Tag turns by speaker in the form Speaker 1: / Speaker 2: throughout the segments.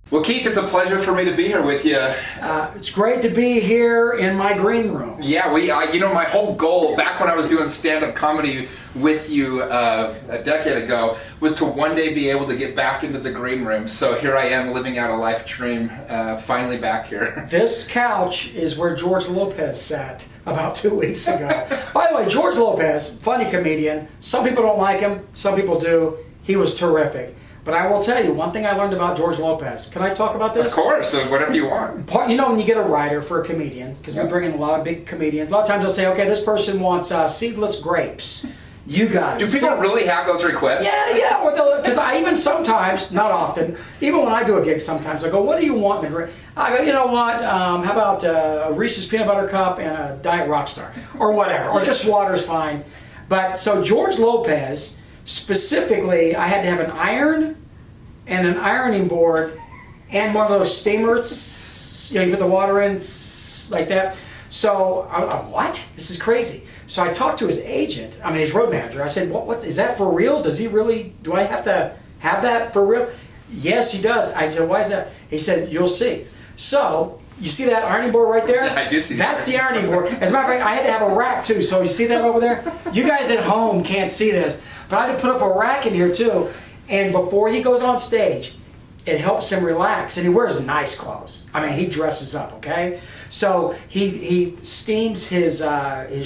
Speaker 1: Well, Keith, it's a pleasure for me to be here with you.
Speaker 2: It's great to be here in my green room.
Speaker 1: Yeah, my whole goal back when I was doing stand-up comedy with you a decade ago was to one day be able to get back into the green room. So here I am living out a life dream, finally back here.
Speaker 2: This couch is where George Lopez sat about 2 weeks ago. By the way, George Lopez, funny comedian. Some people don't like him, some people do. He was terrific. But I will tell you, one thing I learned about George Lopez. Can I talk about this?
Speaker 1: Of course, whatever you want.
Speaker 2: You know when you get a writer for a comedian, because we bring in a lot of big comedians, a lot of times they'll say, okay, this person wants seedless grapes. You got it.
Speaker 1: Do people really have those requests?
Speaker 2: Yeah. Because I even sometimes, not often, even when I do a gig sometimes, I go, what do you want in the grape? I go, you know what, how about a Reese's Peanut Butter Cup and a Diet Rockstar? Or whatever, or just water's fine. But so George Lopez, specifically, I had to have an iron and an ironing board and one of those steamers, you put the water in like that. So I'm what? This is crazy. So I talked to his agent, his road manager. I said, what is that for real? Does he really, do I have to have that for real? Yes, he does. I said, why is that? He said, you'll see. So, you see that ironing board right there?
Speaker 1: I do see that.
Speaker 2: That's the ironing board. As a matter of fact, I had to have a rack too. So you see that over there? You guys at home can't see this, but I had to put up a rack in here too. And before he goes on stage, it helps him relax. And he wears nice clothes. He dresses up, okay? So he steams his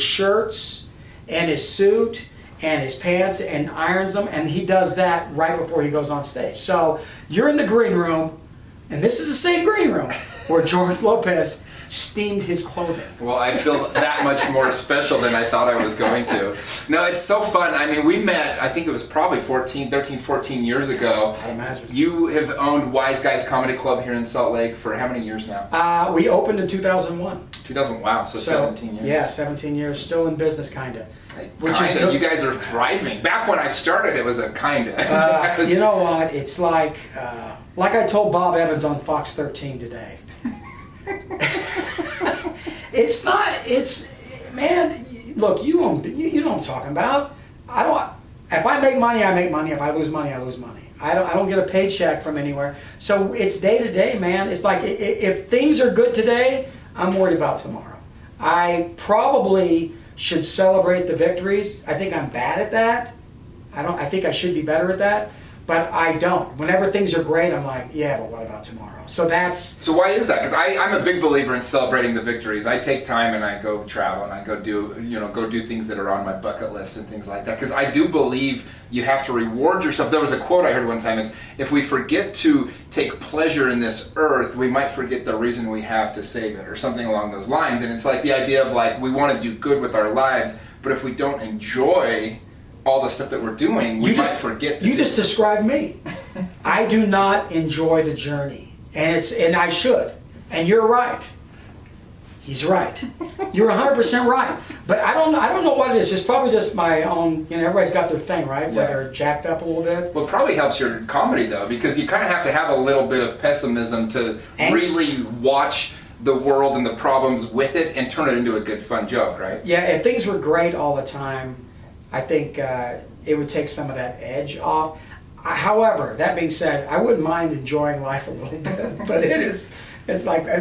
Speaker 2: shirts and his suit and his pants and irons them. And he does that right before he goes on stage. So you're in the green room, and this is the same green room where George Lopez steamed his clothing.
Speaker 1: Well, I feel that much more special than I thought I was going to. No, it's so fun. We met, I think it was probably 13, 14 years ago.
Speaker 2: I imagine.
Speaker 1: You have owned Wiseguys Comedy Club here in Salt Lake for how many years now?
Speaker 2: We opened in 2001.
Speaker 1: 2000, wow, so 17 years.
Speaker 2: Yeah, 17 years. Still in business, kind of.
Speaker 1: You guys are thriving. Back when I started, it was a kind of.
Speaker 2: You know what? It's like I told Bob Evans on Fox 13 today. It's not. It's, man. Look, you know what I'm talking about. I don't. If I make money, I make money. If I lose money, I lose money. I don't get a paycheck from anywhere. So it's day to day, man. It's like if things are good today, I'm worried about tomorrow. I probably should celebrate the victories. I think I'm bad at that. I think I should be better at that, but I don't. Whenever things are great, I'm like, yeah, but what about tomorrow? So
Speaker 1: why is that? Because I'm a big believer in celebrating the victories. I take time and I go travel and I go do things that are on my bucket list and things like that. Because I do believe you have to reward yourself. There was a quote I heard one time. It's, if we forget to take pleasure in this earth, we might forget the reason we have to save it, or something along those lines. And it's like the idea of we want to do good with our lives, but if we don't enjoy all the stuff that we're doing, we might forget.
Speaker 2: You just described me. I do not enjoy the journey. And I should. And you're right. He's right. You're 100% right. But I don't know what it is. It's probably just my own, everybody's got their thing, right?
Speaker 1: Yeah.
Speaker 2: Where they're jacked up a little bit.
Speaker 1: Well, it probably helps your comedy, though, because you kind of have to have a little bit of pessimism to really watch the world and the problems with it and turn it into a good, fun joke, right?
Speaker 2: Yeah, if things were great all the time, I think it would take some of that edge off. However, that being said, I wouldn't mind enjoying life a little bit, but it's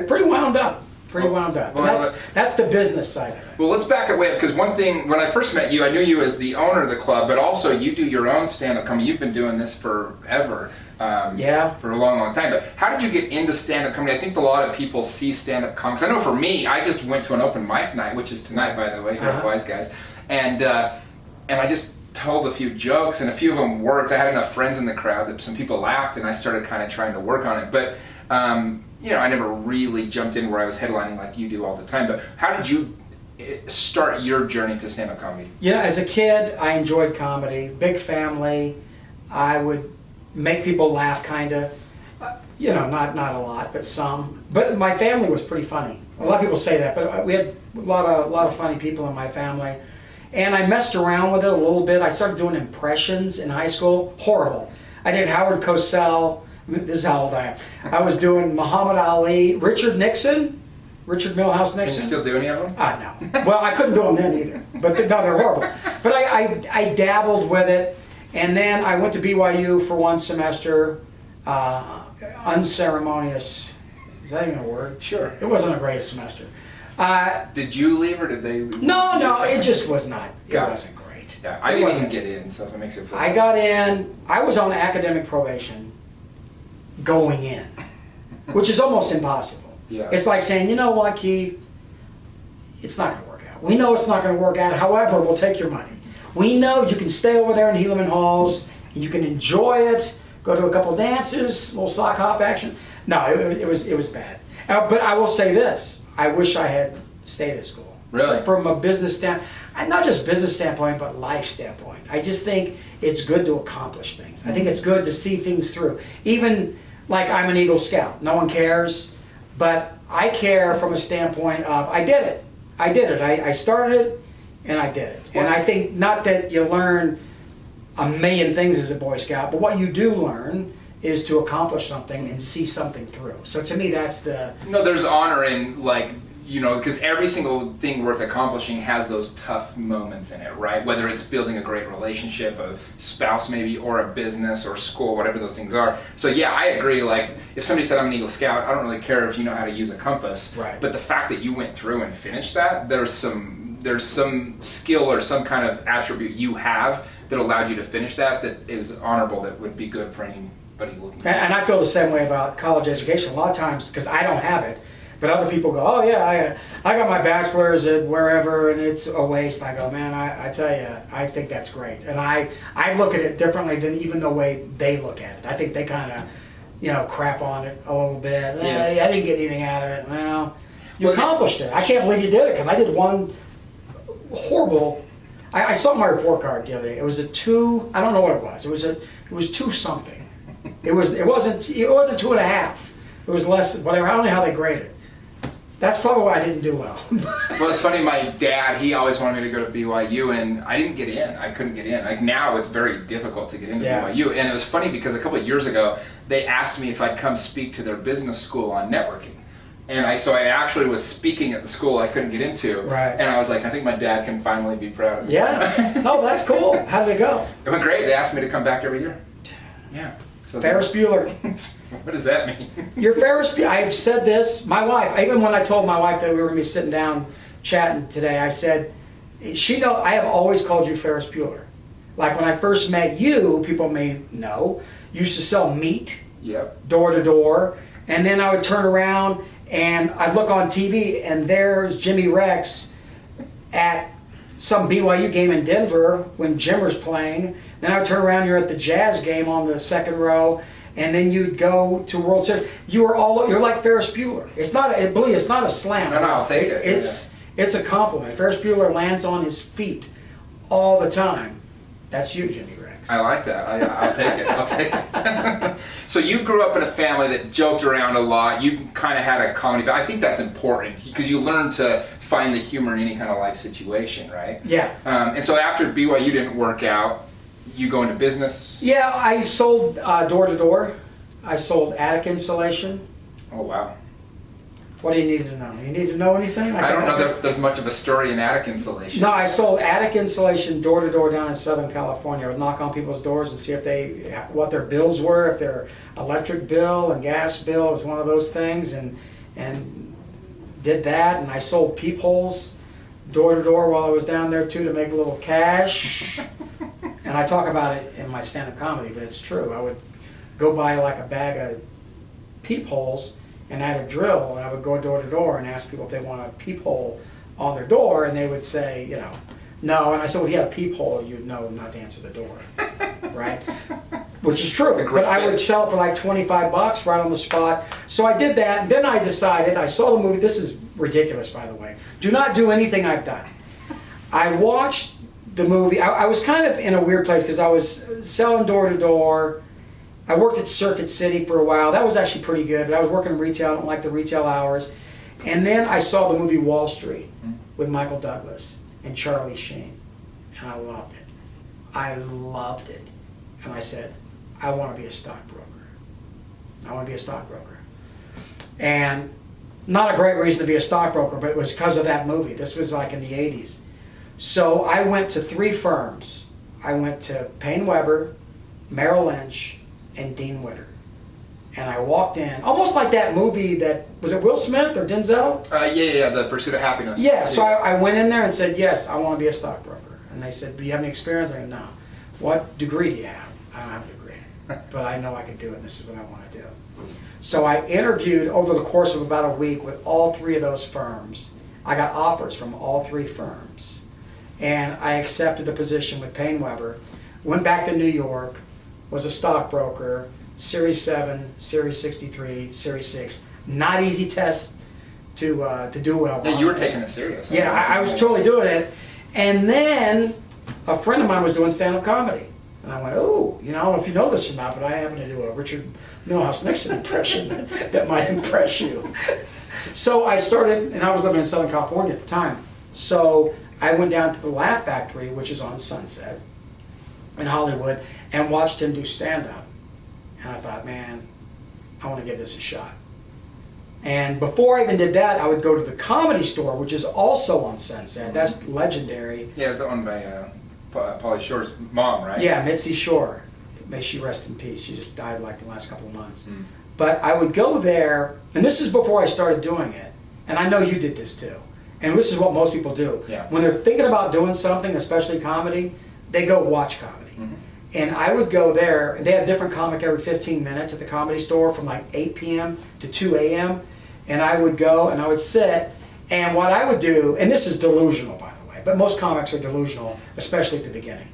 Speaker 2: pretty wound up. Well, that's the business side of it.
Speaker 1: Well, let's back it way up, because one thing, when I first met you, I knew you as the owner of the club, but also you do your own stand-up comedy. You've been doing this forever. For a long, long time. But how did you get into stand-up comedy? I think a lot of people see stand-up comics. I know for me, I just went to an open mic night, which is tonight, by the way, here at Wiseguys, and I just told a few jokes, and a few of them worked. I had enough friends in the crowd that some people laughed, and I started kind of trying to work on it. But I never really jumped in where I was headlining like you do all the time. But how did you start your journey to stand-up comedy?
Speaker 2: As a kid, I enjoyed comedy. Big family. I would make people laugh, kind of. Not a lot, but some. But my family was pretty funny. A lot of people say that, but we had a lot of funny people in my family. And I messed around with it a little bit. I started doing impressions in high school. Horrible. I did Howard Cosell. This is how old I am. I was doing Muhammad Ali, Richard Milhous Nixon.
Speaker 1: Can you still do any of them?
Speaker 2: No. Well, I couldn't do them then either. But no, they're horrible. But I dabbled with it. And then I went to BYU for one semester unceremonious. Is that even a word?
Speaker 1: Sure.
Speaker 2: It wasn't a great semester.
Speaker 1: Did you leave or did they leave?
Speaker 2: No, it just was not. It wasn't great.
Speaker 1: Yeah, I didn't even get in, so if it makes it feel
Speaker 2: I got in, I was on academic probation going in, which is almost impossible.
Speaker 1: Yeah.
Speaker 2: It's like saying, you know what, Keith, it's not going to work out. We know it's not going to work out, however, we'll take your money. We know you can stay over there in Helaman Halls, you can enjoy it, go to a couple dances, a little sock hop action. No, it was bad. But I will say this, I wish I had stayed at school.
Speaker 1: Really?
Speaker 2: From a business standpoint, not just business standpoint, but life standpoint. I just think it's good to accomplish things. I think it's good to see things through. Even like I'm an Eagle Scout, no one cares, but I care from a standpoint of I did it. I started it and I did it. And I think not that you learn a million things as a Boy Scout, but what you do learn is to accomplish something and see something through. So to me, that's the...
Speaker 1: No, there's honor in, like, you know, because every single thing worth accomplishing has those tough moments in it, right? Whether it's building a great relationship, a spouse maybe, or a business or school, whatever those things are. So yeah, I agree. Like, if somebody said I'm an Eagle Scout, I don't really care if you know how to use a compass.
Speaker 2: Right.
Speaker 1: But the fact that you went through and finished that, there's some skill or some kind of attribute you have that allowed you to finish that is honorable, that would be good for anybody looking.
Speaker 2: And I feel the same way about college education. A lot of times, because I don't have it, but other people go, oh yeah, I got my bachelor's at wherever and it's a waste. I go, man, I tell you, I think that's great. And I look at it differently than even the way they look at it. I think they kind of, crap on it a little bit.
Speaker 1: Yeah.
Speaker 2: I didn't get anything out of it. Well, you accomplished it. I can't believe you did it, because I did one horrible, I saw my report card the other day. It was a 2, I don't know what it was. It was 2 something. It wasn't 2.5. It was less, whatever. I don't know how they grade it. That's probably why I didn't do well.
Speaker 1: Well, it's funny, my dad, he always wanted me to go to BYU, and I didn't get in. I couldn't get in. Like, now it's very difficult to get into BYU. And it was funny because a couple of years ago, they asked me if I'd come speak to their business school on networking. And so I actually was speaking at the school I couldn't get into.
Speaker 2: Right.
Speaker 1: And I was like, I think my dad can finally be proud of me.
Speaker 2: Yeah. No, that's cool. How did it go?
Speaker 1: It went great. They asked me to come back every year. Yeah. So
Speaker 2: Ferris Bueller.
Speaker 1: What does that mean?
Speaker 2: You're Ferris Bueller. I've said this. My wife, even when I told my wife that we were going to be sitting down chatting today, I said, I have always called you Ferris Bueller. Like when I first met you, people may know, you used to sell meat.
Speaker 1: Yep.
Speaker 2: Door to door. And then I would turn around and I'd look on TV and there's Jimmy Rex at some BYU game in Denver when Jimmer's playing. Then I would turn around, you're at the Jazz game on the second row, and then you'd go to World Series. You're like Ferris Bueller. It's not a slam.
Speaker 1: No, I'll take it.
Speaker 2: It's a compliment. Ferris Bueller lands on his feet all the time. That's you, Jimmy Rex.
Speaker 1: I like that. I'll take it. I'll take it. So you grew up in a family that joked around a lot. You kind of had a comedy, but I think that's important because you learn to find the humor in any kind of life situation, right?
Speaker 2: Yeah.
Speaker 1: And so after BYU didn't work out, you go into business?
Speaker 2: Yeah, I sold door to door. I sold attic insulation.
Speaker 1: Oh, wow.
Speaker 2: What do you need to know? You need to know anything?
Speaker 1: I don't know that there's much of a story in attic insulation.
Speaker 2: No, I sold attic insulation door to door down in Southern California. I would knock on people's doors and see what their bills were, if their electric bill and gas bill was one of those things, and did that. And I sold peepholes door to door while I was down there too to make a little cash. And I talk about it in my stand-up comedy, but it's true. I would go buy like a bag of peepholes and I had a drill, and I would go door to door and ask people if they want a peephole on their door, and they would say, no. And I said, well, if you had a peephole, you'd know not to answer the door, right? Which is true. But I would sell it for like $25 right on the spot. So I did that, and then I decided, I saw the movie. This is ridiculous, by the way. Do not do anything I've done. I watched the movie. I was kind of in a weird place because I was selling door to door. I worked at Circuit City for a while. That was actually pretty good, but I was working in retail. I don't like the retail hours. And then I saw the movie Wall Street with Michael Douglas and Charlie Sheen, and I loved it. I loved it. And I said, I want to be a stockbroker. I want to be a stockbroker. And not a great reason to be a stockbroker, but it was because of that movie. This was like in the 80s. So I went to 3 firms. I went to Payne Weber, Merrill Lynch, and Dean Witter. And I walked in, almost like that movie that, was it Will Smith or Denzel?
Speaker 1: Yeah, The Pursuit of Happiness.
Speaker 2: Yeah, so I went in there and said, yes, I want to be a stockbroker. And they said, do you have any experience? I go, no. What degree do you have? I don't have a degree, but I know I can do it, and this is what I want to do. So I interviewed over the course of about a week with all 3 of those firms. I got offers from all 3 firms. And I accepted the position with Payne Weber, went back to New York, was a stockbroker, Series 7, Series 63, Series 6. Not easy tests to do well.
Speaker 1: Yeah, you were taking it serious.
Speaker 2: Yeah, I was totally doing it. And then a friend of mine was doing stand-up comedy. And I went, oh, you know, I don't know if you know this or not, but I happen to do a Richard Milhouse Nixon impression that might impress you. So I started, and I was living in Southern California at the time. So I went down to the Laugh Factory, which is on Sunset in Hollywood, and watched him do stand-up. And I thought, man, I want to give this a shot. And before I even did that, I would go to the Comedy Store, which is also on Sunset. That's legendary.
Speaker 1: Yeah, it's owned by Pauly Shore's mom, right?
Speaker 2: Yeah, Mitzi Shore. May she rest in peace. She just died like the last couple of months. But I would go there, and this is before I started doing it. And I know you did this too. And this is what most people do.
Speaker 1: Yeah.
Speaker 2: When they're thinking about doing something, especially comedy, they go watch comedy. And I would go there, and they have different comic every 15 minutes at the Comedy Store from like 8 p.m. to 2 a.m. And I would go and I would sit, and what I would do, and this is delusional by the way, but most comics are delusional, especially at the beginning,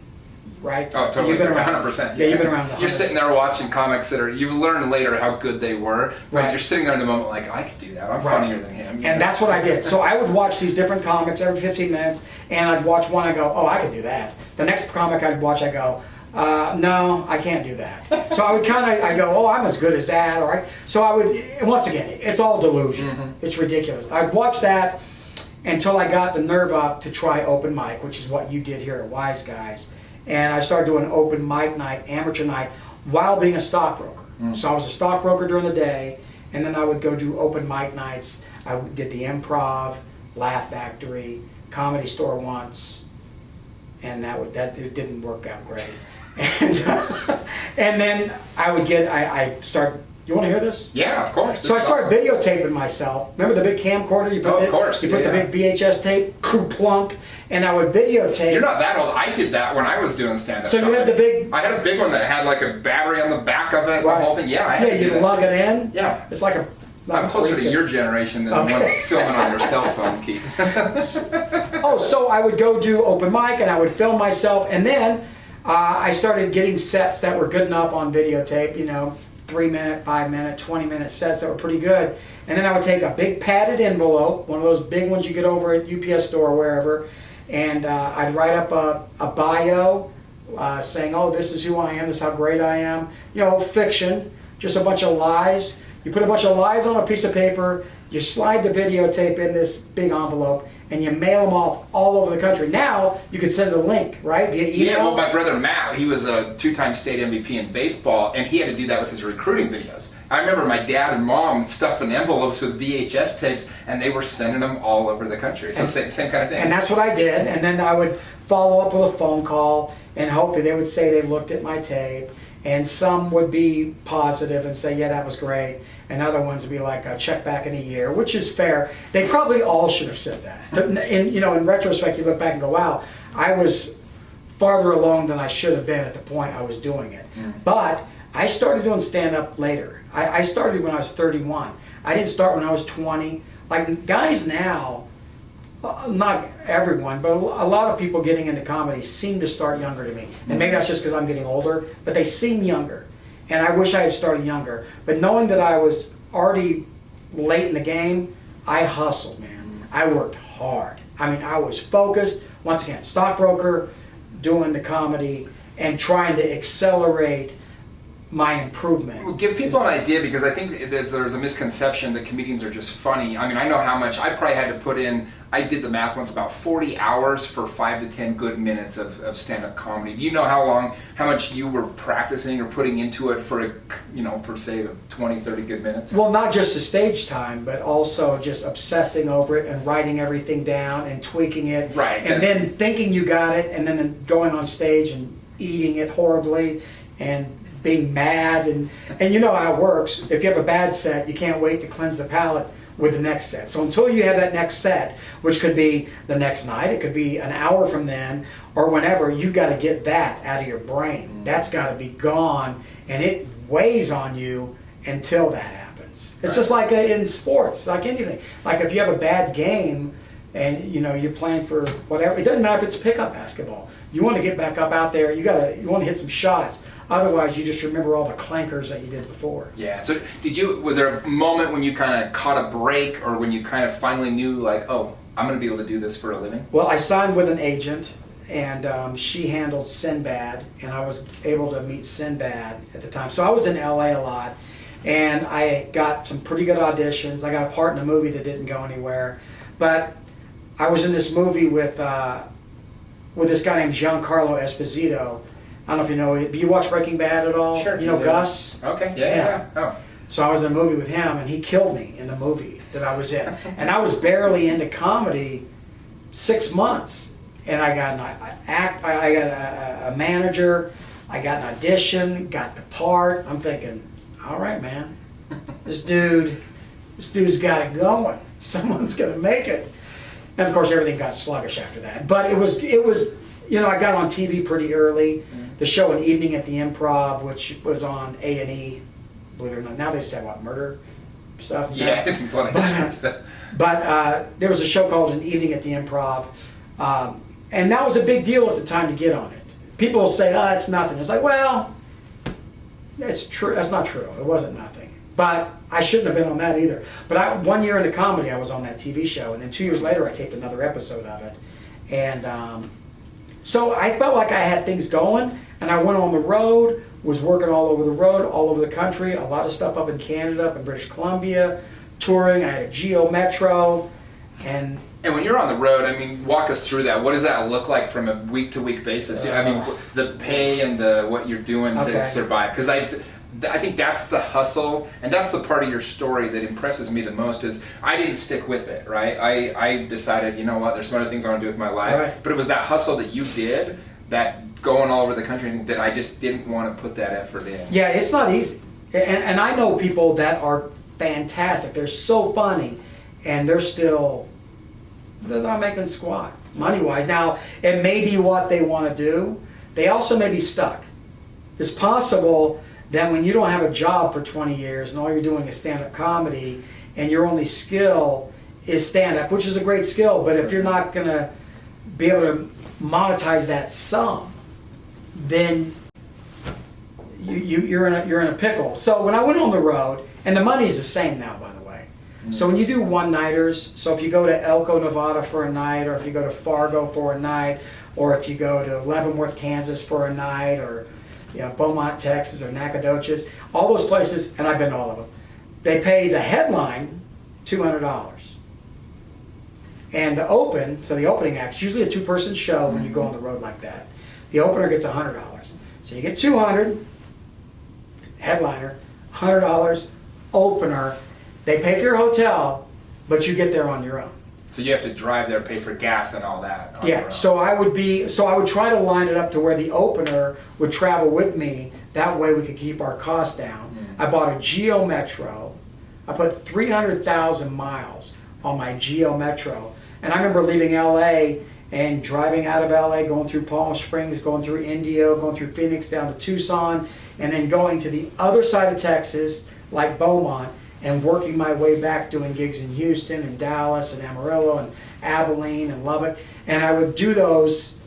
Speaker 2: right?
Speaker 1: Oh, totally.
Speaker 2: You've been around,
Speaker 1: 100%.
Speaker 2: Yeah, you've been around.
Speaker 1: You're sitting there watching comics that are, you learn later how good they were, but
Speaker 2: Right.
Speaker 1: you're sitting there in the moment like, I could do that. I'm funnier than him.
Speaker 2: And that's what I did. So I would watch these different comics every 15 minutes, and I'd watch one, I go, oh, I could do that. The next comic I'd watch, I go, no, I can't do that. So I would I go, oh, I'm as good as that, all right? So I would, and once again, it's all delusion. It's ridiculous. I'd watch that until I got the nerve up to try open mic, which is what you did here at Wiseguys. And I started doing open mic night, amateur night, while being a stockbroker. So I was a stockbroker during the day, and then I would go do open mic nights. I did the Improv, Laugh Factory, Comedy Store once, and it didn't work out great. And then I would I start. You want to hear this?
Speaker 1: Yeah, of course.
Speaker 2: So I started videotaping myself. Remember the big camcorder? You put
Speaker 1: of course.
Speaker 2: You put the big VHS tape, plunk, and I would videotape.
Speaker 1: You're not that old. I did that when I was doing stand-up.
Speaker 2: So you had the big.
Speaker 1: I had a big one that had like a battery on the back of it,
Speaker 2: Right.
Speaker 1: the whole thing. Yeah, I had to do
Speaker 2: you
Speaker 1: that
Speaker 2: lug
Speaker 1: too.
Speaker 2: it in.
Speaker 1: Yeah.
Speaker 2: It's like a.
Speaker 1: I'm closer to your generation than the ones filming on your cell phone, Keith.
Speaker 2: Oh, so I would go do open mic and I would film myself, and then I started getting sets that were good enough on videotape, 3-minute, 5-minute, 20-minute sets that were pretty good. And then I would take a big padded envelope, one of those big ones you get over at UPS store or wherever, and I'd write up a bio saying, oh, this is who I am, this is how great I am. Fiction, just a bunch of lies. You put a bunch of lies on a piece of paper, you slide the videotape in this big envelope, and you mail them off all over the country. Now, you could send a link, right, via email.
Speaker 1: Yeah, well, my brother Matt, he was a 2-time state MVP in baseball, and he had to do that with his recruiting videos. I remember my dad and mom stuffing envelopes with VHS tapes, and they were sending them all over the country. So same kind of thing.
Speaker 2: And that's what I did, and then I would follow up with a phone call, and hopefully they would say they looked at my tape, and some would be positive and say, yeah, that was great. And other ones would be like, check back in a year, which is fair. They probably all should have said that. In retrospect, you look back and go, wow, I was farther along than I should have been at the point I was doing it. But I started doing stand-up later. I started when I was 31. I didn't start when I was 20. Like, guys now, not everyone, but a lot of people getting into comedy seem to start younger to me. And maybe that's just because I'm getting older, but they seem younger. And I wish I had started younger. But knowing that I was already late in the game, I hustled, man. I worked hard. I mean, I was focused. Once again, stockbroker, doing the comedy, and trying to accelerate my improvement.
Speaker 1: Well, give people an idea, because I think there's a misconception that comedians are just funny. I mean, I know how much I probably had to put in. I did the math once, about 40 hours for 5 to 10 good minutes of stand-up comedy. Do you know how much you were practicing or putting into it for say 20, 30 good minutes?
Speaker 2: Well, not just the stage time, but also just obsessing over it and writing everything down and tweaking it.
Speaker 1: Right.
Speaker 2: And then thinking you got it, and then going on stage and eating it horribly and being mad, and you know how it works. If you have a bad set, you can't wait to cleanse the palate with the next set. So until you have that next set, which could be the next night, it could be an hour from then, or whenever, you've got to get that out of your brain. That's got to be gone, and it weighs on you until that happens. It's just like in sports, like anything. Like if you have a bad game, and you know you're playing for whatever, it doesn't matter if it's pickup basketball. You want to get back up out there. You want to hit some shots. Otherwise, you just remember all the clankers that you did before.
Speaker 1: Yeah. So was there a moment when you kind of caught a break, or when you kind of finally knew, like, oh, I'm going to be able to do this for a living?
Speaker 2: Well, I signed with an agent, and she handled Sinbad, and I was able to meet Sinbad at the time. So I was in LA a lot, and I got some pretty good auditions. I got a part in a movie that didn't go anywhere, but I was in this movie with this guy named Giancarlo Esposito. I don't know if you know it, but you watch Breaking Bad at all?
Speaker 1: Sure.
Speaker 2: You know Gus?
Speaker 1: Okay, yeah. Oh.
Speaker 2: So I was in a movie with him, and he killed me in the movie that I was in. And I was barely into comedy 6 months, and I got a manager, I got an audition, got the part. I'm thinking, all right, man, this dude's got it going. Someone's gonna make it. And of course, everything got sluggish after that. But it was, you know, I got on TV pretty early. The show An Evening at the Improv, which was on A&E, believe it or not. Now they just have, what, murder stuff?
Speaker 1: Yeah, it's a lot of stuff.
Speaker 2: But there was a show called An Evening at the Improv, and that was a big deal at the time to get on it. People will say, oh, it's nothing. It's like, well, it's true. That's not true. It wasn't nothing. But I shouldn't have been on that either. But 1 year into comedy, I was on that TV show, and then 2 years later, I taped another episode of it. And so I felt like I had things going, and I went on the road, was working all over the road, all over the country, a lot of stuff up in Canada, up in British Columbia, touring. I had a Geo Metro, and
Speaker 1: when you're on the road, I mean, walk us through that. What does that look like from a week-to-week basis? I mean, the pay and what you're doing to survive. Because I think that's the hustle, and that's the part of your story that impresses me the most. Is I didn't stick with it, right? I decided, you know what, there's some other things I want to do with my life. Right. But it was that hustle that you did, that going all over the country, that I just didn't want to put that effort in.
Speaker 2: Yeah, it's not easy. And I know people that are fantastic. They're so funny, and they're not making squat, money-wise. Now, it may be what they want to do. They also may be stuck. It's possible that when you don't have a job for 20 years and all you're doing is stand-up comedy, and your only skill is stand-up, which is a great skill, but if you're not going to be able to monetize that some, then you're in a pickle. So when I went on the road, and the money's the same now, by the way. So when you do one-nighters, so if you go to Elko, Nevada for a night, or if you go to Fargo for a night, or if you go to Leavenworth, Kansas for a night, or Beaumont, Texas, or Nacogdoches, all those places, and I've been to all of them, they pay the headline $200. And the opening act, it's usually a two-person show when you go on the road like that. The opener gets $100. So you get $200, headliner, $100, opener. They pay for your hotel, but you get there on your own.
Speaker 1: So you have to drive there, pay for gas and all that.
Speaker 2: Yeah, so I would try to line it up to where the opener would travel with me. That way we could keep our costs down. I bought a Geo Metro. I put 300,000 miles on my Geo Metro. And I remember leaving LA and driving out of LA, going through Palm Springs, going through Indio, going through Phoenix down to Tucson, and then going to the other side of Texas, like Beaumont, and working my way back doing gigs in Houston and Dallas and Amarillo and Abilene and Lubbock. And I would do those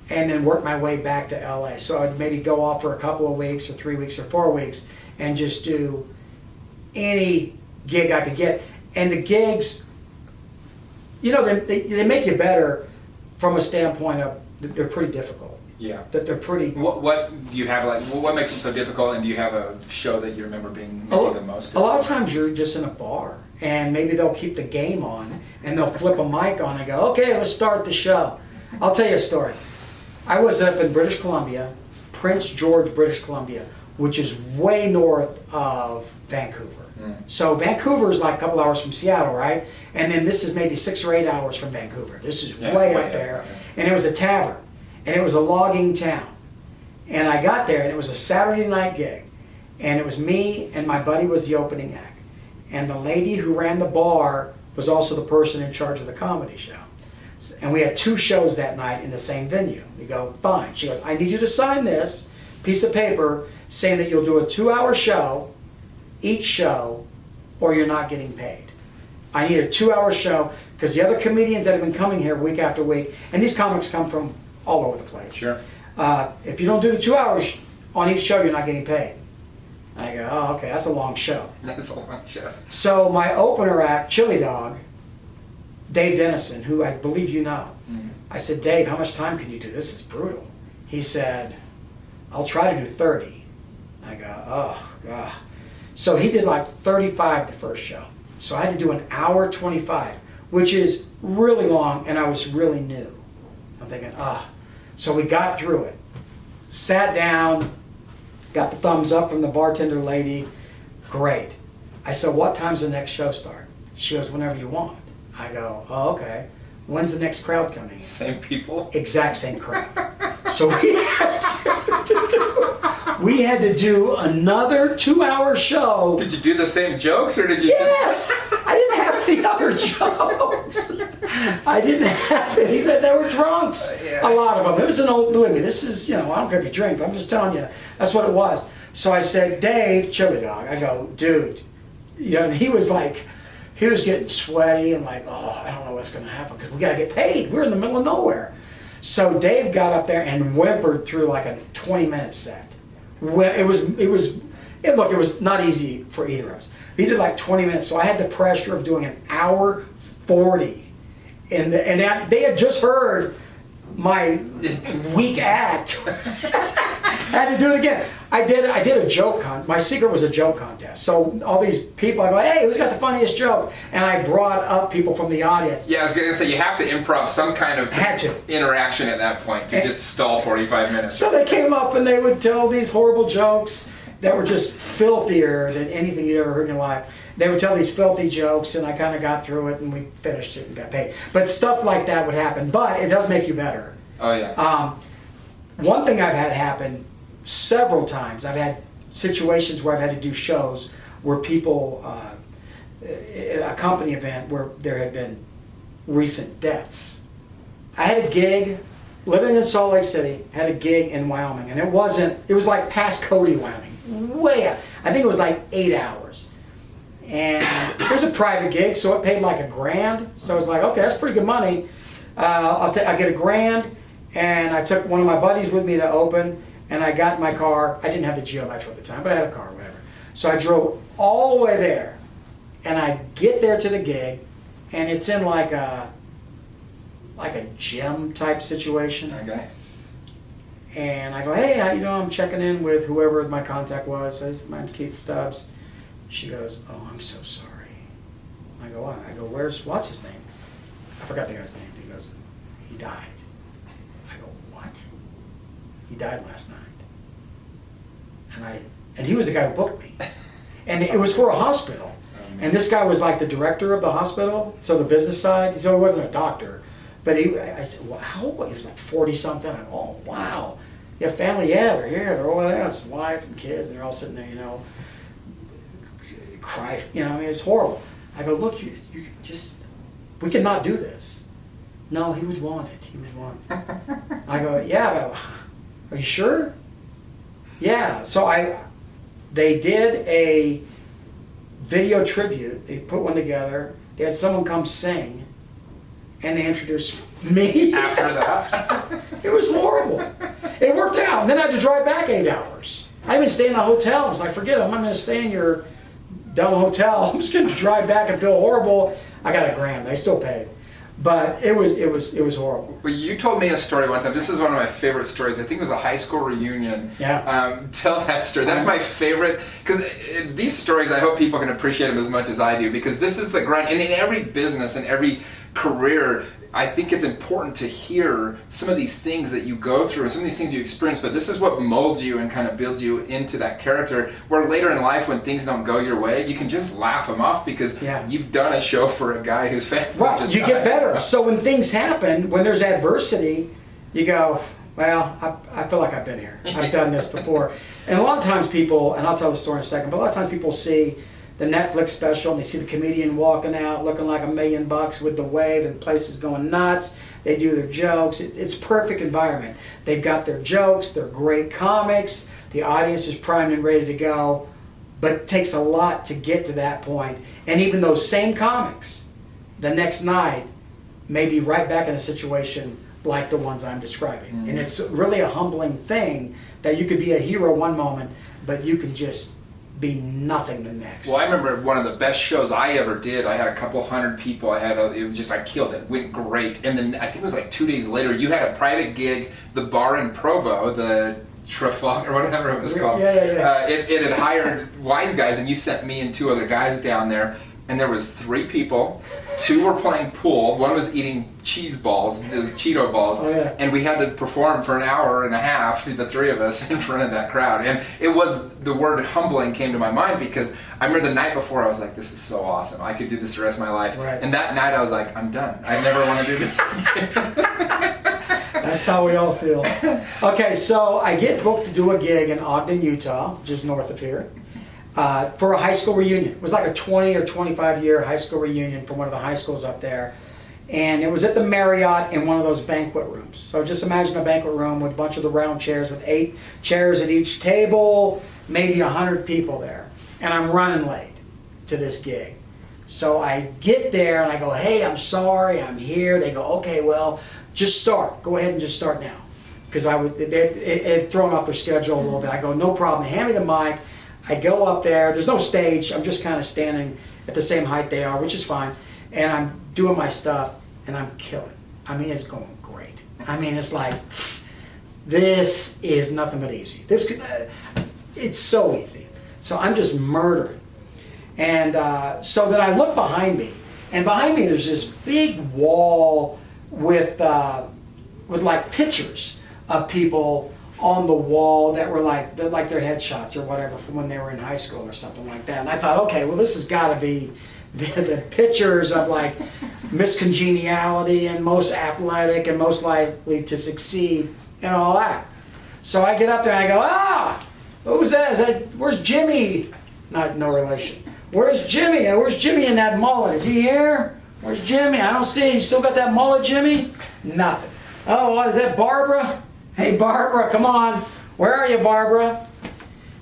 Speaker 2: and then work my way back to LA. So I'd maybe go off for a couple of weeks or 3 weeks or 4 weeks and just do any gig I could get. And the gigs, they make you better from a standpoint of they're pretty difficult.
Speaker 1: Yeah.
Speaker 2: That they're pretty.
Speaker 1: What do you have, what makes them so difficult, and do you have a show that you remember being maybe the most?
Speaker 2: A lot of times you're just in a bar, and maybe they'll keep the game on, and they'll flip a mic on and go, okay, let's start the show. I'll tell you a story. I was up in British Columbia, Prince George, British Columbia, which is way north of Vancouver. So Vancouver is like a couple hours from Seattle, right? And then this is maybe 6 or 8 hours from Vancouver. This is way up there. And it was a tavern. And it was a logging town. And I got there, and it was a Saturday night gig. And it was me and my buddy was the opening act. And the lady who ran the bar was also the person in charge of the comedy show. And we had 2 shows that night in the same venue. We go, fine. She goes, I need you to sign this piece of paper saying that you'll do a 2-hour show, each show, or you're not getting paid. I need a 2-hour show because the other comedians that have been coming here week after week, and these comics come from all over the place.
Speaker 1: Sure.
Speaker 2: If you don't do the 2 hours on each show, you're not getting paid. I go, oh, okay, that's a long show.
Speaker 1: That's a long show.
Speaker 2: So my opener act, Chili Dog, Dave Dennison, who I believe you know.
Speaker 1: Mm-hmm.
Speaker 2: I said, Dave, how much time can you do? This is brutal. He said, I'll try to do 30. I go, oh, God. So he did like 35 the first show. So I had to do an hour 25, which is really long, and I was really new. I'm thinking, oh. So we got through it. Sat down, got the thumbs up from the bartender lady. Great. I said, what time's the next show start? She goes, whenever you want. I go, oh, okay. When's the next crowd coming?
Speaker 1: Same people?
Speaker 2: Exact same crowd. So we had to do another 2-hour show.
Speaker 1: Did you do the same jokes, or did you
Speaker 2: Yes! I didn't have any other jokes. I didn't have any. They were drunks.
Speaker 1: Yeah.
Speaker 2: A lot of them. It was an old, believe me, this is, I don't care if you drink. I'm just telling you. That's what it was. So I said, Dave, Chili Dog. I go, dude. And he was like, he was getting sweaty and like, oh, I don't know what's going to happen because we got to get paid. We're in the middle of nowhere. So Dave got up there and whimpered through like a 20-minute set. It was not easy for either of us. He did like 20 minutes, so I had the pressure of doing an hour 40. And they had just heard my weak act. I had to do it again. I did a joke my secret was a joke contest. So all these people, I go, hey, who's got the funniest joke? And I brought up people from the audience.
Speaker 1: Yeah, I was going to say, you have to improv some kind of interaction at that point to just stall 45 minutes.
Speaker 2: So they came up and they would tell these horrible jokes that were just filthier than anything you'd ever heard in your life. They would tell these filthy jokes, and I kind of got through it, and we finished it and got paid. But stuff like that would happen, but it does make you better.
Speaker 1: Oh, yeah.
Speaker 2: One thing I've had happen several times, I've had situations where I've had to do shows where people, a company event where there had been recent deaths. I had a gig, living in Salt Lake City, had a gig in Wyoming, and it was like past Cody, Wyoming, way up. I think it was like 8 hours. And it was a private gig, so it paid like $1,000. So I was like, okay, that's pretty good money. I get $1,000, and I took one of my buddies with me to open, and I got in my car. I didn't have the Geo Metro at the time, but I had a car, whatever. So I drove all the way there, and I get there to the gig, and it's in like a gym type situation.
Speaker 1: Okay.
Speaker 2: And I go, hey, how you doing? I'm checking in with whoever my contact was. Says, my name's Keith Stubbs. She goes, oh, I'm so sorry. I go, what? I go, what's his name? I forgot the guy's name. He goes, he died. I go, what? He died last night. And he was the guy who booked me. And it was for a hospital. And this guy was like the director of the hospital, so the business side. So he wasn't a doctor. But I said, well, how old? He was like 40-something. I go, oh, wow. You have family? Yeah, they're here. They're over there. It's his wife and kids, and they're all sitting there, cry. It's horrible. I go, look, you just, we cannot do this. No, he was wanted. He was wanted. I go, yeah, but are you sure? Yeah. So they did a video tribute. They put one together. They had someone come sing. And they introduced me.
Speaker 1: After that?
Speaker 2: It was horrible. It worked out. And then I had to drive back 8 hours. I didn't even stay in the hotel. I was like, forget it. I'm not going to stay in your dumb hotel. I'm just going to drive back and feel horrible. I got $1,000. They still paid. But it was horrible.
Speaker 1: Well, you told me a story one time. This is one of my favorite stories. I think it was a high school reunion.
Speaker 2: Yeah.
Speaker 1: Tell that story. That's my favorite. Because these stories, I hope people can appreciate them as much as I do. Because this is the grind. And in every business and every career, I think it's important to hear some of these things that you go through and some of these things you experience, but this is what molds you and kind of builds you into that character, where later in life when things don't go your way, you can just laugh them off because you've done a show for a guy whose family
Speaker 2: just died. Get better. So when things happen, when there's adversity, you go, Well, I feel like I've been here. I've done this before. And a lot of times people, and I'll tell the story in a second, but a lot of times people see the Netflix special and they see the comedian walking out looking like $1 million with the wave and places going nuts. They do their jokes. It's perfect environment. They've got their jokes. They're great comics. The audience is primed and ready to go. But it takes a lot to get to that point. And even those same comics, the next night, may be right back in a situation like the ones I'm describing. Mm-hmm. And it's really a humbling thing that you could be a hero one moment, but you can just be nothing the next.
Speaker 1: Well, I remember one of the best shows I ever did. I had a couple hundred people. I killed it. Went great. And then I think it was like 2 days later, you had a private gig, the bar in Provo, the Trafalgar, or whatever it was called.
Speaker 2: Yeah.
Speaker 1: It had hired Wiseguys, and you sent me and 2 other guys down there. And there was 3 people. 2 were playing pool. 1 was eating cheese balls, those Cheeto balls.
Speaker 2: Oh, yeah.
Speaker 1: And we had to perform for an hour and a half, the 3 of us, in front of that crowd. And it was, the word humbling came to my mind because I remember the night before I was like, this is so awesome. I could do this the rest of my life.
Speaker 2: Right.
Speaker 1: And that night I was like, I'm done. I never want to do this again.
Speaker 2: That's how we all feel. Okay, so I get booked to do a gig in Ogden, Utah, just north of here. For a high school reunion. It was like a 20 or 25 year high school reunion for one of the high schools up there. And it was at the Marriott in one of those banquet rooms. So just imagine a banquet room with a bunch of the round chairs with 8 chairs at each table, maybe 100 people there. And I'm running late to this gig. So I get there and I go, hey, I'm sorry, I'm here. They go, okay, well, just start. Go ahead and just start now. Because it had thrown off their schedule a little bit. I go, no problem. Hand me the mic. I go up there, there's no stage, I'm just kind of standing at the same height they are, which is fine, and I'm doing my stuff, and I'm killing. I mean, it's going great. I mean, it's like, this is nothing but easy. It's so easy. So I'm just murdering. And so then I look behind me, and behind me there's this big wall with like pictures of people on the wall that were like their headshots or whatever from when they were in high school or something like that. And I thought, okay, well, this has got to be the pictures of like Miss Congeniality and most athletic and most likely to succeed and all that. So I get up there and I go, who's that? Where's Jimmy? No relation. Where's Jimmy? Where's Jimmy in that mullet? Is he here? Where's Jimmy? I don't see him. You still got that mullet, Jimmy? Nothing. Oh, what is that, Barbara? Hey, Barbara, come on. Where are you, Barbara?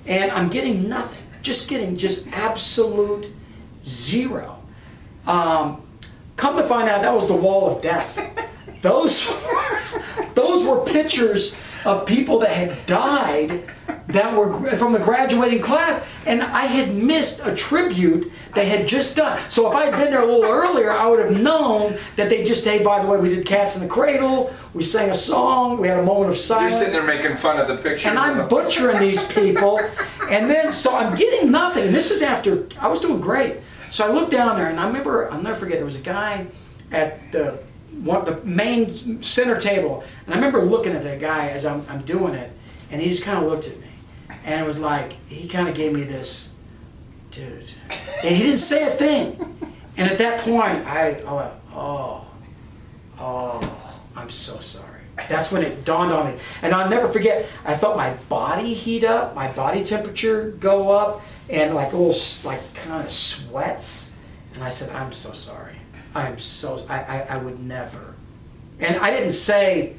Speaker 2: And I'm getting nothing. Just absolute zero. Come to find out, that was the wall of death. Those were pictures of people that had died that were from the graduating class, and I had missed a tribute they had just done. So if I had been there a little earlier, I would have known that they just, hey, by the way, we did Cats in the Cradle, we sang a song, we had a moment of silence.
Speaker 1: You're sitting there making fun of the pictures.
Speaker 2: And I'm butchering these people, and then, so I'm getting nothing. And this is after, I was doing great. So I look down there, and I remember, I'll never forget, there was a guy at the main center table, and I remember looking at that guy as I'm doing it, and he just kind of looked at me, and it was like, he kind of gave me this, dude, and he didn't say a thing. And at that point, I went, oh, I'm so sorry. That's when it dawned on me. And I'll never forget, I felt my body heat up, my body temperature go up, and like little, like kind of sweats. And I said, I'm so sorry. I would never. And I didn't say,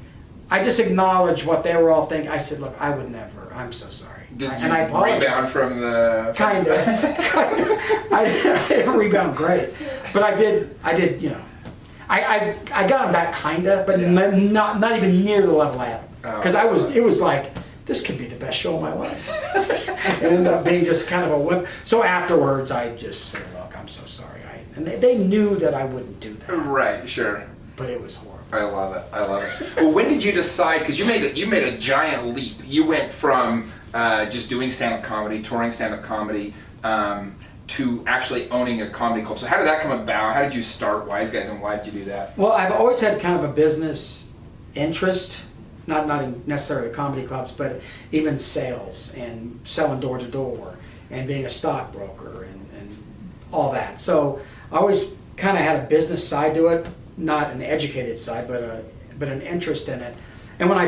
Speaker 2: I just acknowledged what they were all thinking. I said, look, I would never. I'm so sorry.
Speaker 1: Did
Speaker 2: and I
Speaker 1: rebound from the...
Speaker 2: Kind of. I didn't rebound great. But I did, you know. I got him back kind of, but not even near the level I had. Because it was like, this could be the best show of my life. It ended up being just kind of a whip. So afterwards, I just said, look, I'm so sorry. And they knew that I wouldn't do that.
Speaker 1: Right, sure.
Speaker 2: But it was horrible.
Speaker 1: I love it. Well, when did you decide, because you made a giant leap. You went from just doing stand-up comedy, touring stand-up comedy, to actually owning a comedy club. So how did that come about? How did you start Wiseguys, and why did you do that?
Speaker 2: Well, I've always had kind of a business interest, not in necessarily comedy clubs, but even sales and selling door to door and being a stockbroker and all that. So I always kind of had a business side to it, not an educated side, but an interest in it. And when I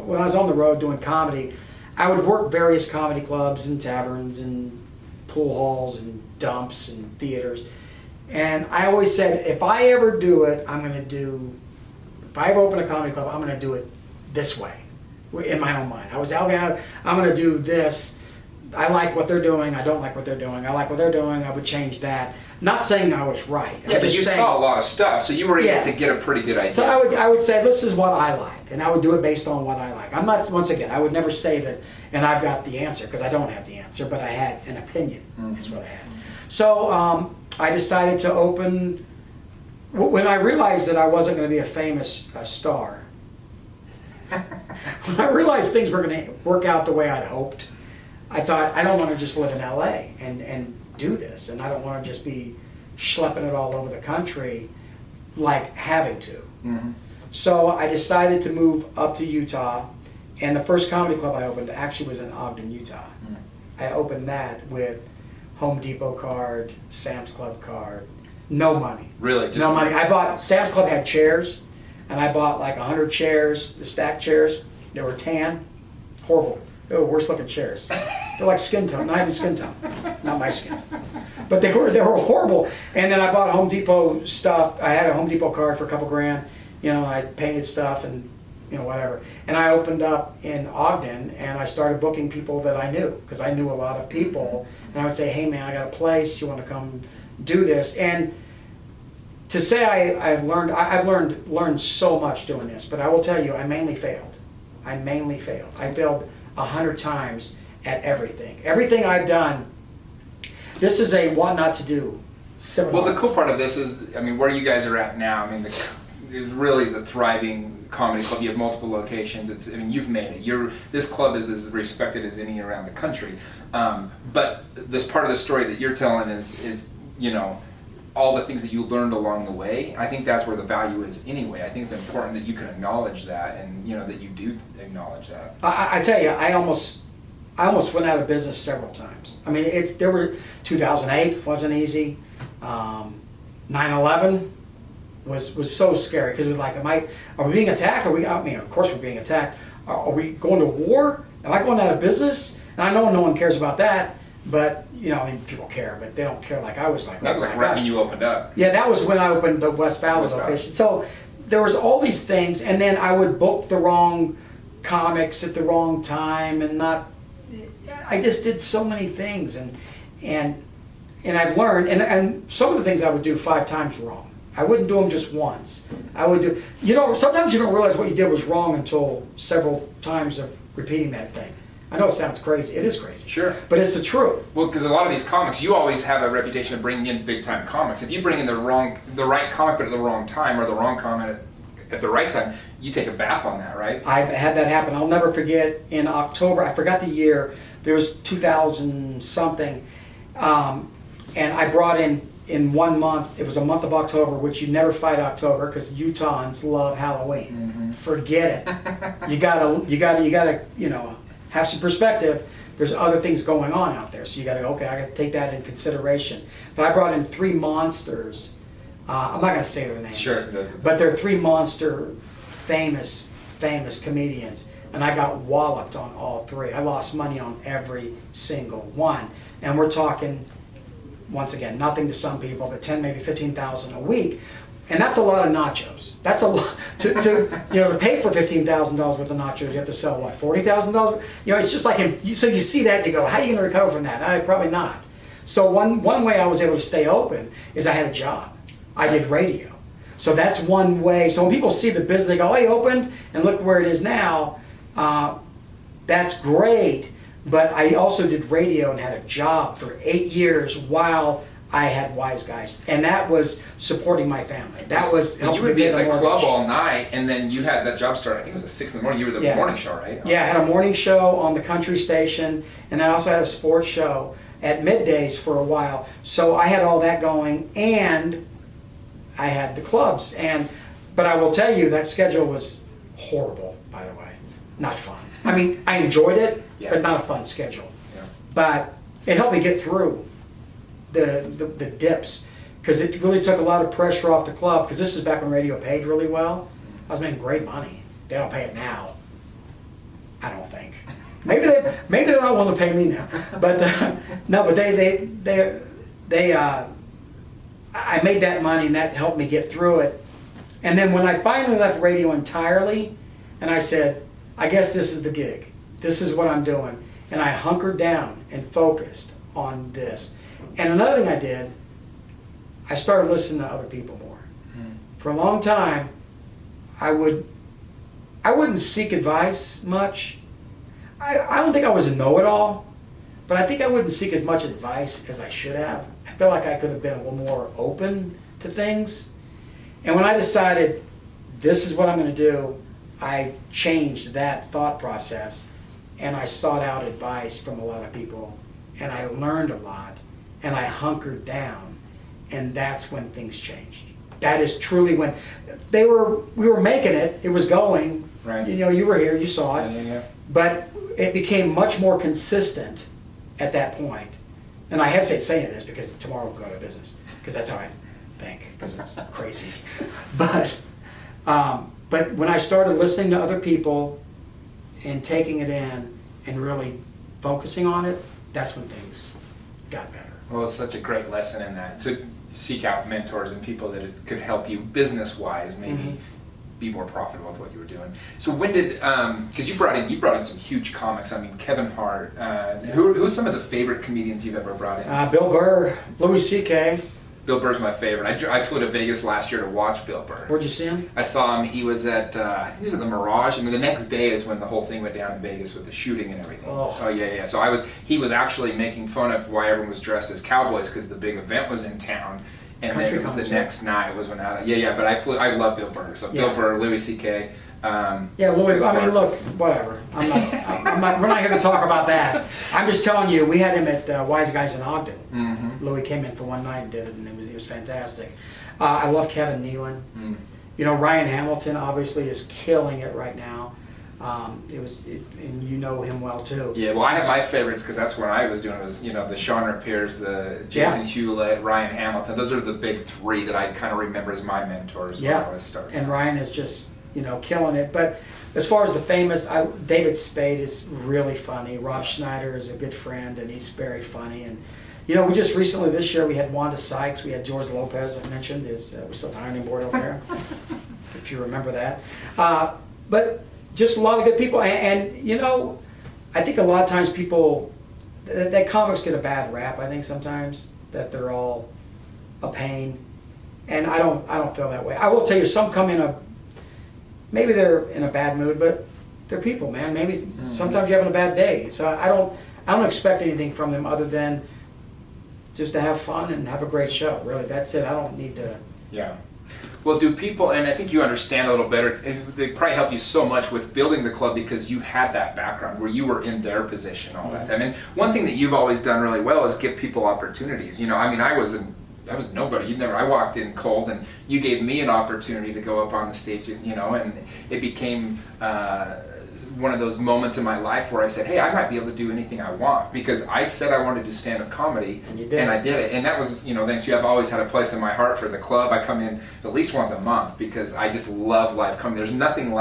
Speaker 2: when I was on the road doing comedy, I would work various comedy clubs and taverns and pool halls and dumps and theaters. And I always said, if I ever do it, if I ever open a comedy club, I'm going to do it this way, in my own mind. I was out, I'm going to do this. I like what they're doing. I don't like what they're doing. I like what they're doing. I would change that. Not saying I was right.
Speaker 1: Yeah, but you saw a lot of stuff, so you were able to get a pretty good idea.
Speaker 2: So I would say, this is what I like, and I would do it based on what I like. I'm not, once again, I would never say that, and I've got the answer, because I don't have the answer, but I had an opinion, is what I had. So I decided to open, when I realized that I wasn't going to be a famous star, when I realized things were going to work out the way I'd hoped, I thought, I don't want to just live in LA and do this, and I don't want to just be schlepping it all over the country like having to. Mm-hmm. So I decided to move up to Utah, and the first comedy club I opened actually was in Ogden, Utah. Mm-hmm. I opened that with Home Depot card, Sam's Club card, no money.
Speaker 1: Really? Just
Speaker 2: no money. I bought, Sam's Club had chairs, and I bought like 100 chairs, the stacked chairs. They were tan, horrible. They were worst looking chairs. They're like skin tone, not even skin tone, not my skin. But they were horrible. And then I bought Home Depot stuff. I had a Home Depot card for a couple grand. You know, I painted stuff and whatever. And I opened up in Ogden, and I started booking people that I knew, because I knew a lot of people. And I would say, hey man, I got a place. You want to come do this? And to say I've learned so much doing this. But I will tell you, I mainly failed. I failed 100 times at everything. Everything I've done, this is a what not to do seminar.
Speaker 1: Well, the cool part of this is, I mean, where you guys are at now, I mean, it really is a thriving comedy club. You have multiple locations. I mean, you've made it. This club is as respected as any around the country. But this part of the story that you're telling is all the things that you learned along the way. I think that's where the value is anyway. I think it's important that you can acknowledge that, and that you do acknowledge that.
Speaker 2: I tell you, I almost went out of business several times. I mean, 2008 wasn't easy. 9/11 was so scary, because it was like, are we being attacked? Of course we're being attacked. Are we going to war? Am I going out of business? And I know no one cares about that, but people care, but they don't care like I was like.
Speaker 1: That was like right when you opened up.
Speaker 2: Yeah, that was when I opened the West Valley location. So there was all these things, and then I would book the wrong comics at the wrong time, and I just did so many things, and I've learned, and some of the things I would do 5 times wrong. I wouldn't do them just once. I would do, sometimes you don't realize what you did was wrong until several times of repeating that thing. I know it sounds crazy. It is crazy.
Speaker 1: Sure.
Speaker 2: But it's the truth.
Speaker 1: Well, because a lot of these comics, you always have a reputation of bringing in big-time comics. If you bring in the right comic but at the wrong time, or the wrong comic at the right time, you take a bath on that, right?
Speaker 2: I've had that happen. I'll never forget, in October, I forgot the year, there was 2000-something, and I brought in 1 month, it was a month of October, which you never fight October, because Utahns love Halloween. Mm-hmm. Forget it. You gotta, have some perspective. There's other things going on out there, so you gotta, I gotta take that in consideration. But I brought in 3 monsters. I'm not gonna say their names.
Speaker 1: Sure.
Speaker 2: But they're 3 monster, famous comedians, and I got walloped on all 3. I lost money on every single one, and we're talking, once again, nothing to some people, but 10, maybe 15,000 a week. And that's a lot of nachos. That's a lot to pay for $15,000 worth of nachos. You have to sell what, $40,000? It's just like, so you see that and you go, how are you going to recover from that? Probably not. So one way I was able to stay open is I had a job. I did radio. So that's one way. So when people see the business, they go, hey, opened, and look where it is now. That's great. But I also did radio and had a job for 8 years while I had Wiseguys, and that was supporting my family. That was helping.
Speaker 1: You would be at the club all night, and then you had that job start. I think it was at 6 in the morning. You were the morning show, right?
Speaker 2: Yeah, I had a morning show on the country station, and I also had a sports show at middays for a while. So I had all that going, and I had the clubs. But I will tell you, that schedule was horrible. By the way, not fun. I mean, I enjoyed it, but not a fun schedule. Yeah. But it helped me get through the dips, because it really took a lot of pressure off the club, because this is back when radio paid really well. I was making great money. They don't pay it now. I don't think. Maybe they don't want to pay me now. But no, but I made that money, and that helped me get through it. And then when I finally left radio entirely, and I said, I guess this is the gig. This is what I'm doing. And I hunkered down and focused on this. And another thing I did, I started listening to other people more. For a long time, I wouldn't seek advice much. I don't think I was a know-it-all, but I think I wouldn't seek as much advice as I should have. I felt like I could have been a little more open to things. And when I decided this is what I'm going to do, I changed that thought process, and I sought out advice from a lot of people, and I learned a lot, and I hunkered down, and that's when things changed. That is truly when we were making it. It was going.
Speaker 1: Right.
Speaker 2: You know, you were here, you saw it.
Speaker 1: Yeah.
Speaker 2: But it became much more consistent at that point. And I hesitate saying this because tomorrow we'll go to business, because that's how I think, because it's crazy. But when I started listening to other people and taking it in and really focusing on it, that's when things got better.
Speaker 1: Well, it's such a great lesson in that, to seek out mentors and people that could help you business-wise, maybe be more profitable with what you were doing. So when did, because you brought in some huge comics. I mean, Kevin Hart. Who's some of the favorite comedians you've ever brought in?
Speaker 2: Bill Burr, Louis C.K.
Speaker 1: Bill Burr's my favorite. I flew to Vegas last year to watch Bill Burr.
Speaker 2: Where'd you see him?
Speaker 1: I saw him. He was at I think he was at the Mirage, and then the next day is when the whole thing went down in Vegas with the shooting and everything. Oh yeah. So he was actually making fun of why everyone was dressed as cowboys because the big event was in town, and
Speaker 2: Country
Speaker 1: then it was
Speaker 2: concert.
Speaker 1: the next night was when But I love Bill Burr. So Bill Burr, Louis C.K.
Speaker 2: Louis. I mean, look, whatever. I'm not. We're not here to talk about that. I'm just telling you, we had him at Wiseguys in Ogden.
Speaker 1: Mm-hmm.
Speaker 2: Louis came in for one night and did it, and it was fantastic. I love Kevin Nealon.
Speaker 1: Mm.
Speaker 2: You know, Ryan Hamilton obviously is killing it right now. And you know him well too.
Speaker 1: Yeah, well, I have my favorites because that's what I was doing. Was the Sean Rapiers, the Jason Hewlett, Ryan Hamilton. Those are the big three that I kind of remember as my mentors when I was starting.
Speaker 2: And Ryan is just killing it. But as far as the famous, David Spade is really funny. Rob Schneider is a good friend, and he's very funny. And we just recently this year we had Wanda Sykes, we had George Lopez. I mentioned we're still at the ironing board over there, if you remember that. But just a lot of good people, and I think a lot of times people that comics get a bad rap. I think sometimes that they're all a pain, and I don't feel that way. I will tell you, some come in maybe they're in a bad mood, but they're people, man. Maybe sometimes you're having a bad day, so I don't expect anything from them other than just to have fun and have a great show. Really, that's it. I don't need to.
Speaker 1: Yeah. Well, do people, and I think you understand a little better, and they probably helped you so much with building the club because you had that background where you were in their position all that time. And one thing that you've always done really well is give people opportunities. I was nobody. I walked in cold, and you gave me an opportunity to go up on the stage, and it became one of those moments in my life where I said, hey, I might be able to do anything I want because I said I wanted to do stand-up comedy, and I did it. And that was, thanks to you, I've always had a place in my heart for the club. I come in at least once a month because I just love live comedy. There's nothing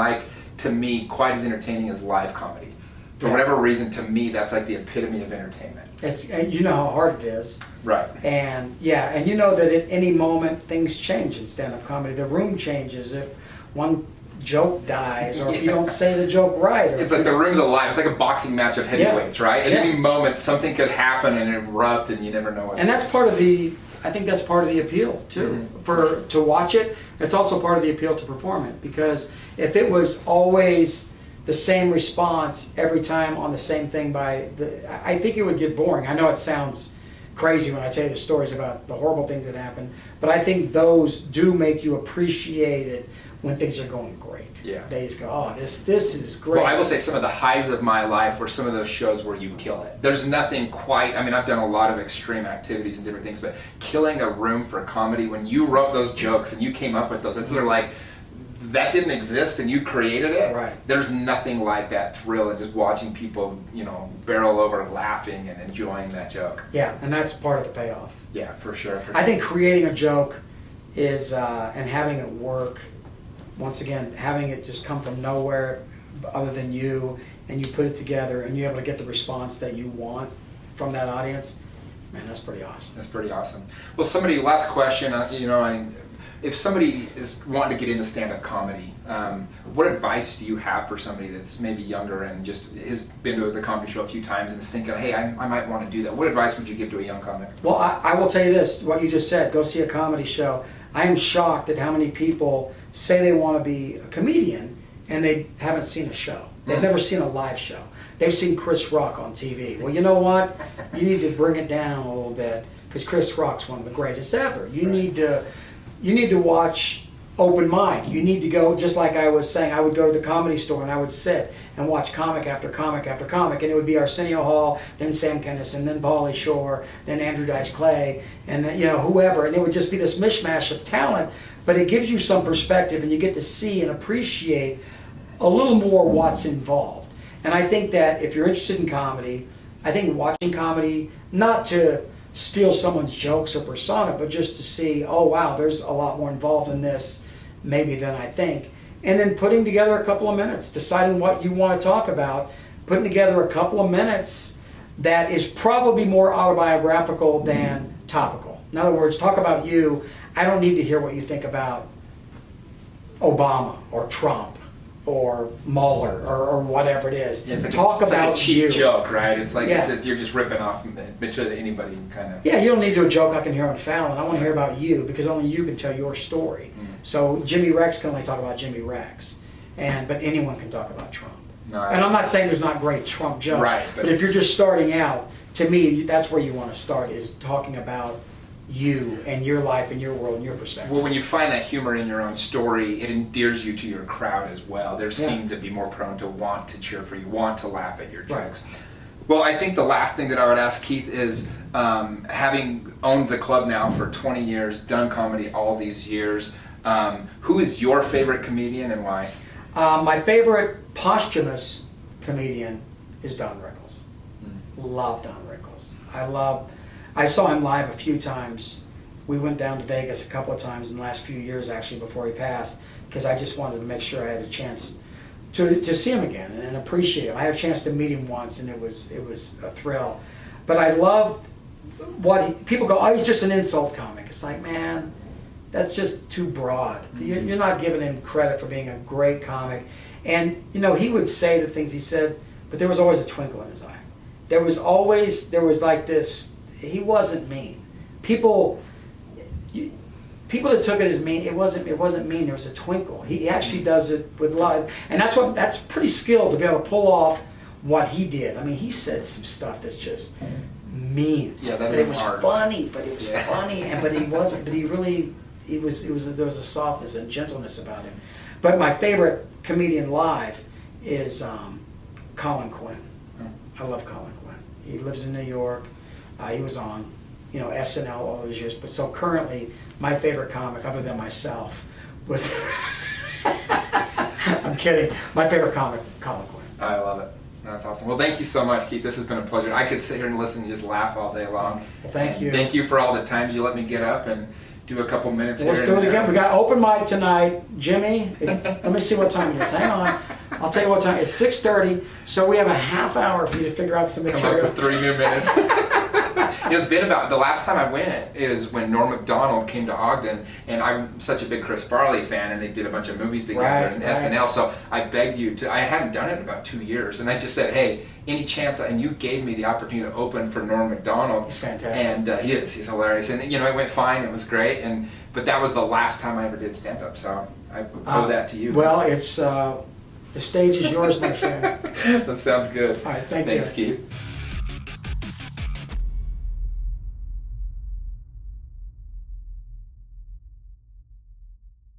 Speaker 1: to me, quite as entertaining as live comedy. For whatever reason, to me, that's like the epitome of entertainment.
Speaker 2: And you know how hard it is.
Speaker 1: Right.
Speaker 2: And and you know that at any moment things change in stand-up comedy. The room changes if one joke dies or if you don't say the joke right.
Speaker 1: It's like the room's alive. It's like a boxing match of heavyweights, right? At any moment, something could happen and erupt, and you never know what.
Speaker 2: And that's part of I think that's part of the appeal too.
Speaker 1: Mm-hmm.
Speaker 2: To watch it, it's also part of the appeal to perform it, because if it was always the same response every time on the same thing I think it would get boring. I know it sounds crazy when I tell you the stories about the horrible things that happen, but I think those do make you appreciate it when things are going great.
Speaker 1: Yeah.
Speaker 2: They just go, oh, this is great.
Speaker 1: Well, I will say some of the highs of my life were some of those shows where you kill it. There's nothing quite, I've done a lot of extreme activities and different things, but killing a room for comedy, when you wrote those jokes and you came up with those are like, that didn't exist and you created it.
Speaker 2: Right.
Speaker 1: There's nothing like that thrill of just watching people, barrel over laughing and enjoying that joke.
Speaker 2: Yeah, and that's part of the payoff.
Speaker 1: Yeah, for sure.
Speaker 2: I think creating a joke is, and having it work once again, having it just come from nowhere other than you, and you put it together and you're able to get the response that you want from that audience, man, that's pretty awesome.
Speaker 1: That's pretty awesome. Well, last question, if somebody is wanting to get into stand-up comedy, what advice do you have for somebody that's maybe younger and just has been to the comedy show a few times and is thinking, hey, I might want to do that? What advice would you give to a young comic?
Speaker 2: Well, I will tell you this, what you just said, go see a comedy show. I am shocked at how many people say they want to be a comedian and they haven't seen a show. They've never seen a live show. They've seen Chris Rock on TV. Well, you know what? You need to bring it down a little bit because Chris Rock's one of the greatest ever. You need to watch open mic. You need to go, just like I was saying, I would go to the Comedy Store and I would sit and watch comic after comic after comic, and it would be Arsenio Hall, then Sam Kinison, then Pauly Shore, then Andrew Dice Clay, and then, whoever, and it would just be this mishmash of talent, but it gives you some perspective and you get to see and appreciate a little more what's involved. And I think that if you're interested in comedy, I think watching comedy, not to steal someone's jokes or persona, but just to see, oh wow, there's a lot more involved in this maybe than I think. And then putting together a couple of minutes, deciding what you want to talk about, putting together a couple of minutes that is probably more autobiographical than topical. In other words, talk about you. I don't need to hear what you think about Obama or Trump or Mueller or whatever it is.
Speaker 1: Yeah, it's like
Speaker 2: talk
Speaker 1: it's
Speaker 2: about
Speaker 1: like a cheap
Speaker 2: you.
Speaker 1: joke, right? It's like you're just ripping off material that anybody kind of.
Speaker 2: Yeah, you don't need to do a joke I can hear on Fallon. I want to hear about you because only you can tell your story. So Jimmy Rex can only talk about Jimmy Rex, but anyone can talk about Trump.
Speaker 1: No,
Speaker 2: and I'm not saying there's not great Trump jokes,
Speaker 1: right,
Speaker 2: but if you're just starting out, to me, that's where you want to start, is talking about you and your life and your world and your perspective.
Speaker 1: Well, when you find that humor in your own story, it endears you to your crowd as well. They seem to be more prone to want to cheer for you, want to laugh at your jokes. Right. Well, I think the last thing that I would ask Keith is, having owned the club now for 20 years, done comedy all these years, who is your favorite comedian and why?
Speaker 2: My favorite posthumous comedian is Don Rickles. Love Don Rickles. I saw him live a few times. We went down to Vegas a couple of times in the last few years, actually, before he passed, because I just wanted to make sure I had a chance to see him again and appreciate him. I had a chance to meet him once, and it was a thrill. But I love people go, oh, he's just an insult comic. It's like, man, that's just too broad. You're not giving him credit for being a great comic. And, he would say the things he said, but there was always a twinkle in his eye. There was like this. He wasn't mean. People that took it as mean, it wasn't mean. There was a twinkle. He actually does it with love, and that's pretty skilled to be able to pull off what he did. I mean, he said some stuff that's just mean.
Speaker 1: Yeah,
Speaker 2: but it was hard. Funny. But it was funny, but he wasn't. But he really, there was a softness and gentleness about him. But my favorite comedian live is Colin Quinn. I love Colin Quinn. He lives in New York. He was on, SNL all those years. But so currently, my favorite comic, other than myself, I'm kidding. My favorite comic, Colin Quinn.
Speaker 1: I love it. That's awesome. Well, thank you so much, Keith. This has been a pleasure. I could sit here and listen and just laugh all day long.
Speaker 2: Well, thank you.
Speaker 1: Thank you for all the times you let me get up and do a couple minutes here.
Speaker 2: Let's do it again. We got open mic tonight. Jimmy, let me see what time it is. Hang on. I'll tell you what time. It's 6:30, so we have a half hour for you to figure out some material.
Speaker 1: Come up with 3 new minutes. It's been about, the last time I went is when Norm Macdonald came to Ogden, and I'm such a big Chris Farley fan, and they did a bunch of movies together in SNL, so I begged you to, I hadn't done it in about 2 years, and I just said, hey, any chance, and you gave me the opportunity to open for Norm Macdonald.
Speaker 2: He's fantastic.
Speaker 1: And he's hilarious, and it went fine, it was great, but that was the last time I ever did stand-up, so I owe that to you.
Speaker 2: Well, it's, the stage is yours, my friend.
Speaker 1: That sounds good.
Speaker 2: All right, thanks,
Speaker 1: Keith.